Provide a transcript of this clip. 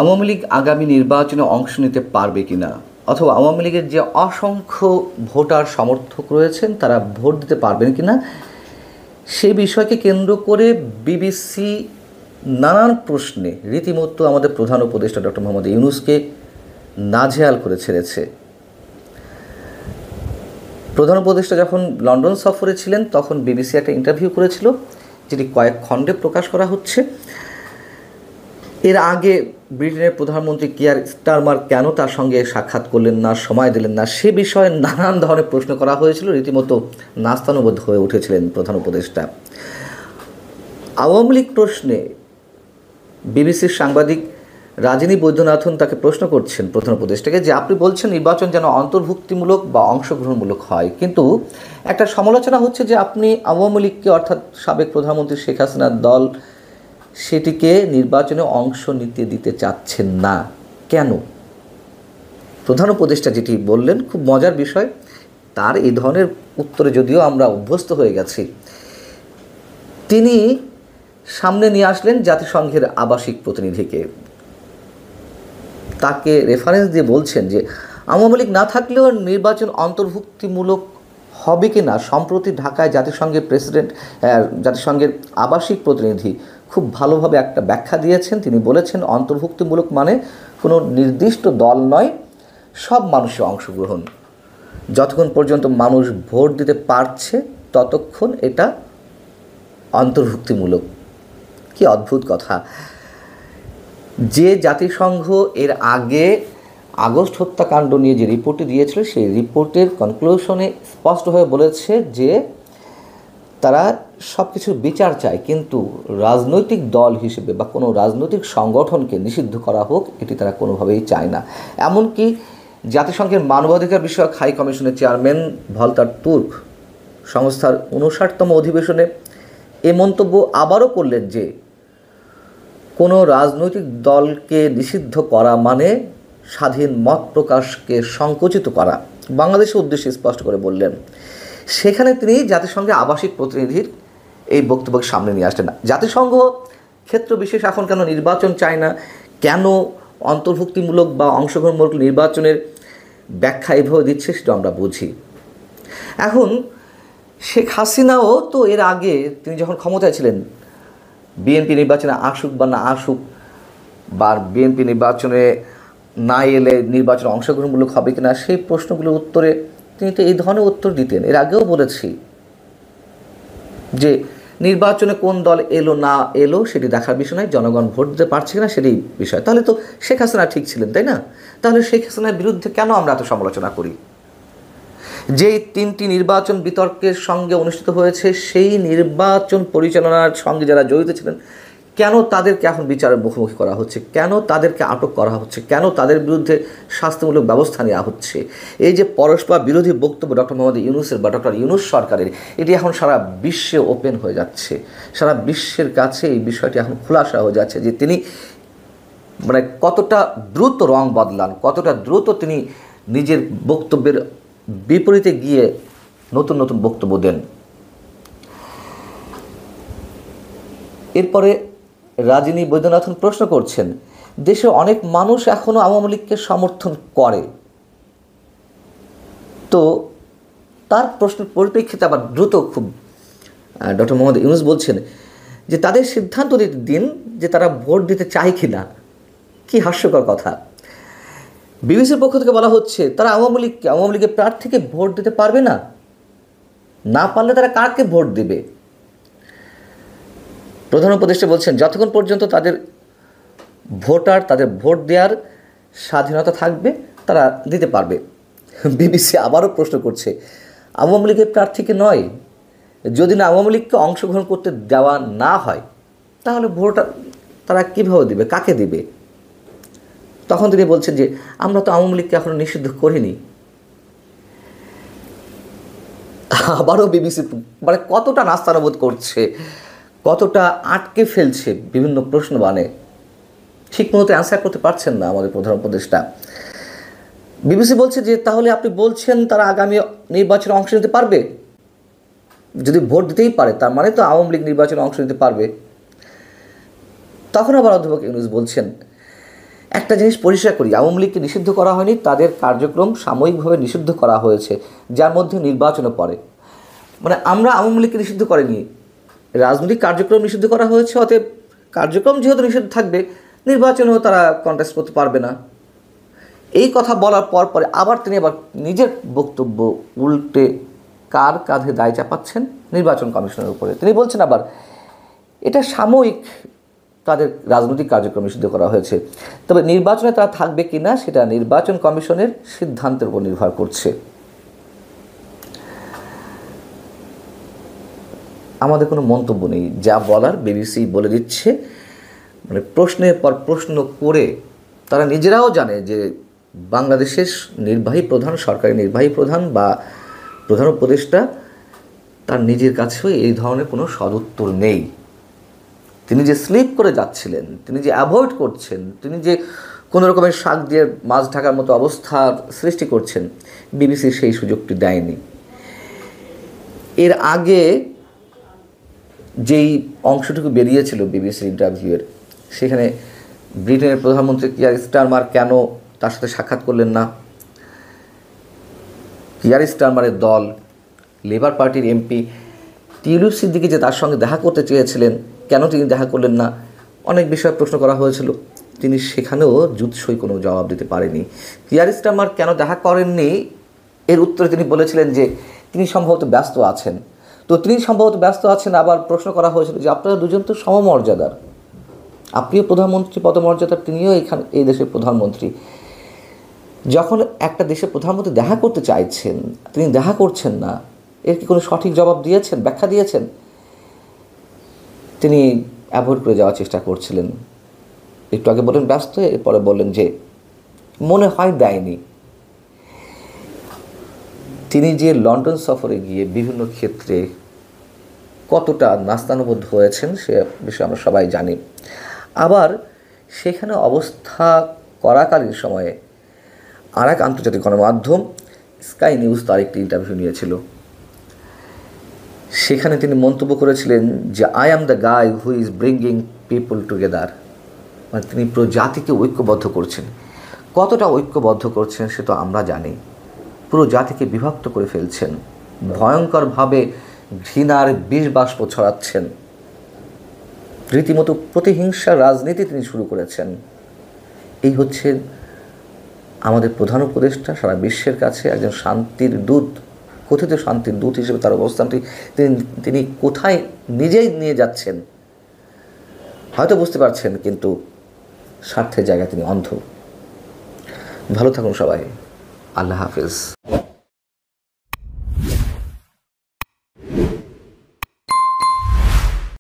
আওয়ামী লীগ আগামী নির্বাচনে অংশ নিতে পারবে কিনা, অথবা আওয়ামী লীগের যে অসংখ্য ভোটার সমর্থক রয়েছেন তারা ভোট দিতে পারবেন কিনা, সেই বিষয়কে কেন্দ্র করে বিবিসি নানান প্রশ্নে রীতিমতো আমাদের প্রধান উপদেষ্টা ডক্টর মোহাম্মদ ইউনূসকে নাজেহাল করে ছেড়েছে। প্রধান উপদেষ্টা যখন লন্ডন সফরে ছিলেন তখন বিবিসি একটা ইন্টারভিউ করেছিল, যেটি কয়েক খণ্ডে প্রকাশ করা হচ্ছে। এর আগে ব্রিটেনের প্রধানমন্ত্রী কিয়ার স্টারমার কেন তার সঙ্গে সাক্ষাৎ করলেন না, সময় দিলেন না, সে বিষয়ে নানান ধরনের প্রশ্ন করা হয়েছিল। রীতিমতো নাস্তানুবোধ হয়ে উঠেছিলেন প্রধান উপদেষ্টা। আওয়ামী লীগ প্রশ্নে বিবিসির সাংবাদিক রাজিনী বৈদ্যনাথন তাকে প্রশ্ন করছেন প্রধান উপদেষ্টাকে, যে আপনি বলছেন নির্বাচন যেন অন্তর্ভুক্তিমূলক বা অংশগ্রহণমূলক হয়, কিন্তু একটা সমালোচনা হচ্ছে যে আপনি আওয়ামী লীগকে, অর্থাৎ সাবেক প্রধানমন্ত্রী শেখ হাসিনার দল, সেটিকে নির্বাচনে অংশ নিতে দিতে চাচ্ছেন না কেন? প্রধান উপদেষ্টা যেটি বললেন খুব মজার বিষয়। তার এই ধরনের উত্তরে যদিও আমরা অভ্যস্ত হয়ে গেছি, তিনি সামনে নিয়ে আসলেন জাতিসংঘের আবাসিক প্রতিনিধিকে। তাকে রেফারেন্স দিয়ে বলছেন যে আওয়ামী লীগ না থাকলেও নির্বাচন অন্তর্ভুক্তিমূলক হবে কি না। সম্প্রতি ঢাকায় জাতিসংঘের আবাসিক প্রতিনিধি খুব ভালোভাবে একটা ব্যাখ্যা দিয়েছেন। তিনি বলেছেন অন্তর্ভুক্তিমূলক মানে কোনো নির্দিষ্ট দল নয়, সব মানুষের অংশগ্রহণ। যতক্ষণ পর্যন্ত মানুষ ভোট দিতে পারছে ততক্ষণ এটা অন্তর্ভুক্তিমূলক। কি অদ্ভুত কথা! যে জাতিসংঘ এর আগে আগস্ট হত্যাকাণ্ড নিয়ে যে রিপোর্টটি দিয়েছিল, সেই রিপোর্টের কনক্লুশনে স্পষ্টভাবে বলেছে যে তারা সব কিছুর বিচার চায়, কিন্তু রাজনৈতিক দল হিসেবে বা কোনো রাজনৈতিক সংগঠনকে নিষিদ্ধ করা হোক এটি তারা কোনোভাবেই চায় না। এমনকি জাতিসংঘের মানবাধিকার বিষয়ক হাই কমিশনের চেয়ারম্যান ভলতার তুর্ক সংস্থার ৫৯তম অধিবেশনে এ মন্তব্য আবারও করলেন যে কোনো রাজনৈতিক দলকে নিষিদ্ধ করা মানে স্বাধীন মত প্রকাশকে সংকুচিত করা। বাংলাদেশের উদ্দেশ্যে স্পষ্ট করে বললেন। সেখানে তিনি জাতিসংঘের আবাসিক প্রতিনিধির এই বক্তব্যকে সামনে নিয়ে আসলেন। জাতিসংঘ ক্ষেত্র বিশেষ এখন কেন নির্বাচন চায় না, কেন অন্তর্ভুক্তিমূলক বা অংশগ্রহণমূলক নির্বাচনের ব্যাখ্যা এভাবে দিচ্ছে, সেটা আমরা বুঝি। এখন শেখ হাসিনাও তো এর আগে তিনি যখন ক্ষমতায় ছিলেন, বিএনপি নির্বাচনে আসুক বা না আসুক, বা বিএনপি নির্বাচনে না এলে নির্বাচনে অংশগ্রহণমূলক হবে কিনা, সেই প্রশ্নগুলোর উত্তরে তিনি তো এই ধরনের উত্তর দিতেন। এর আগেও বলেছি যে নির্বাচনে কোন দল এলো না এলো সেটি দেখার বিষয় নয়, জনগণ ভোট দিতে পারছে কিনা সেটি বিষয়। তাহলে তো শেখ হাসিনা ঠিক ছিলেন, তাই না? তাহলে শেখ হাসিনার বিরুদ্ধে কেন আমরা এত সমালোচনা করি? যেই ৩টি নির্বাচন বিতর্কের সঙ্গে অনুষ্ঠিত হয়েছে, সেই নির্বাচন পরিচালনার সঙ্গে যারা জড়িত ছিলেন, কেন তাদেরকে এখন বিচারের মুখোমুখি করা হচ্ছে? কেন তাদেরকে আটক করা হচ্ছে? কেন তাদের বিরুদ্ধে শাস্তিমূলক ব্যবস্থা নেওয়া হচ্ছে? এই যে পরস্পর বিরোধী বক্তব্য ডক্টর মোহাম্মদ ইউনূসের বা ডক্টর ইউনূস সরকারের, এটি এখন সারা বিশ্বে ওপেন হয়ে যাচ্ছে। সারা বিশ্বের কাছে এই বিষয়টি এখন খোলাসা হয়ে যাচ্ছে যে তিনি মানে কতটা দ্রুত রং বদলান, কতটা দ্রুত তিনি নিজের বক্তব্যের বিপরীতে গিয়ে নতুন নতুন বক্তব্য দেন। এরপরে রাজিনী বৈদ্যনাথন প্রশ্ন করছেন, দেশে অনেক মানুষ এখনও আওয়ামী লীগকে সমর্থন করে, তো তার প্রশ্নের পরিপ্রেক্ষিতে আবার দ্রুত খুব ডক্টর মোহাম্মদ ইউনূস বলছেন যে তাদের সিদ্ধান্ত দিন যে তারা ভোট দিতে চায় কি না। কি হাস্যকর কথা! বিবিসির পক্ষ থেকে বলা হচ্ছে তারা আওয়ামী লীগের প্রার্থীকে ভোট দিতে পারবে না, না পারলে তারা কাকে ভোট দেবে? প্রধান উপদেষ্টা বলছেন যতক্ষণ পর্যন্ত তাদের ভোট দেওয়ার স্বাধীনতা থাকবে তারা দিতে পারবে। বিবিসি আবারও প্রশ্ন করছে, আওয়ামী লীগের প্রার্থীকে নয়, যদি না আওয়ামী লীগকে অংশগ্রহণ করতে দেওয়া না হয় তাহলে ভোট তারা কীভাবে দেবে, কাকে দেবে? তখন তিনি বলছেন যে আমরা তো আওয়ামী লীগকে এখনো নিষিদ্ধ করিনি। আবারও বিবিসি মানে কতটা নাস্তানুবোধ করছে, কতটা আটকে ফেলছে বিভিন্ন প্রশ্ন, মানে ঠিক মতো অ্যান্সার করতে পারছেন না আমাদের প্রধান উপদেষ্টা। বিবিসি বলছে যে তাহলে আপনি বলছেন তারা আগামী নির্বাচনে অংশ নিতে পারবে? যদি ভোট দিতেই পারে তার মানে তো আওয়ামী লীগ নির্বাচনে অংশ নিতে পারবে। তখন আবার অধ্যাপক ইউনূস বলছেন একটা জিনিস পরিষ্কার করি, আওয়ামী লীগকে নিষিদ্ধ করা হয়নি, তাদের কার্যক্রম সাময়িকভাবে নিষিদ্ধ করা হয়েছে, যার মধ্যে নির্বাচনও পড়ে। মানে আমরা আওয়ামী লীগকে নিষিদ্ধ করিনি, রাজনৈতিক কার্যক্রম নিষিদ্ধ করা হয়েছে, অতএব কার্যক্রম যেহেতু নিষিদ্ধ থাকবে, নির্বাচনেও তারা কন্টেস্ট করতে পারবে না। এই কথা বলার পরে আবার তিনি আবার নিজের বক্তব্য উল্টে কার কাঁধে দায় চাপাচ্ছেন? নির্বাচন কমিশনের উপরে। তিনি বলছেন আবার এটা সাময়িক তাদের রাজনৈতিক কার্যক্রম নিষিদ্ধ করা হয়েছে, তবে নির্বাচনে তারা থাকবে কি না সেটা নির্বাচন কমিশনের সিদ্ধান্তের উপর নির্ভর করছে। আমাদের কোনো মন্তব্য নেই, যা বলার বিবিসি বলে দিচ্ছে। মানে প্রশ্নের পর প্রশ্ন করে তারা নিজেরাও জানে যে বাংলাদেশের নির্বাহী প্রধান, সরকারি নির্বাহী প্রধান বা প্রধান উপদেষ্টা, তার নিজের কাছেও এই ধরনের কোনো সদুত্তর নেই। তিনি যে স্লিপ করে যাচ্ছিলেন, তিনি যে অ্যাভয়েড করছেন, তিনি যে কোনো রকমের শাক দিয়ে মাছ ঢাকার মতো অবস্থার সৃষ্টি করছেন, বিবিসি সেই সুযোগটি দেয়নি। এর আগে যেই অংশটুকু বেরিয়েছিল বিবিসির ইন্টারভিউয়ের, সেখানে ব্রিটেনের প্রধানমন্ত্রী কিয়ার স্টারমার কেন তার সাথে সাক্ষাৎ করলেন না, কিয়ার স্টারমারের দল, লেবার পার্টির এমপি টিউলিপ সিদ্দিকী যে তার সঙ্গে দেখা করতে চেয়েছিলেন, কেন তিনি দেখা করলেন না, অনেক বিষয়ে প্রশ্ন করা হয়েছিল। তিনি সেখানেও জুৎসই কোনো জবাব দিতে পারেনি। কিয়ার স্টারমার কেন দেখা করেননি এর উত্তরে তিনি বলেছিলেন যে তিনি সম্ভবত ব্যস্ত আছেন। তো তিনি সম্ভবত ব্যস্ত আছেন, আবার প্রশ্ন করা হয়েছিল যে আপনারা দুজন তো সমমর্যাদার, আপনিও প্রধানমন্ত্রী পদমর্যাদার, তিনিও এই দেশের প্রধানমন্ত্রী। যখন একটা দেশের প্রধানমন্ত্রী দেখা করতে চাইছেন, তিনি দেখা করছেন না, এর কি কোনো সঠিক জবাব দিয়েছেন, ব্যাখ্যা দিয়েছেন? তিনি অ্যাভয়েড করে যাওয়ার চেষ্টা করছিলেন। একটু আগে বললেন ব্যস্ত, এরপরে বললেন যে মনে হয় দেয়নি। তিনি যে লন্ডন সফরে গিয়ে বিভিন্ন ক্ষেত্রে কতটা নাস্তানুবদ্ধ হয়েছেন সে বিষয়ে আমরা সবাই জানি। আবার সেখানে অবস্থা করাকালীন সময়ে আর এক আন্তর্জাতিক গণমাধ্যম স্কাই নিউজ তার একটি ইন্টারভিউ নিয়েছিল। সেখানে তিনি মন্তব্য করেছিলেন যে I am the guy who is bringing people together. মানে তিনি পুরো জাতিকে ঐক্যবদ্ধ করছেন। কতটা ঐক্যবদ্ধ করছেন সে তো আমরা জানি। পুরো জাতিকে বিভক্ত করে ফেলছেন, ভয়ঙ্করভাবে ঘৃণার বিষ বাষ্প ছড়াচ্ছেন, রীতিমতো প্রতিহিংসার রাজনীতি তিনি শুরু করেছেন। এই হচ্ছে আমাদের প্রধান উপদেষ্টা, সারা বিশ্বের কাছে একজন শান্তির দূত, কথিত শান্তির দূত হিসেবে তার অবস্থানটি তিনি কোথায় নিজেই নিয়ে যাচ্ছেন হয়তো বুঝতে পারছেন, কিন্তু স্বার্থের জায়গায় তিনি অন্ধ। ভালো থাকুন সবাই, আল্লাহ হাফেজ।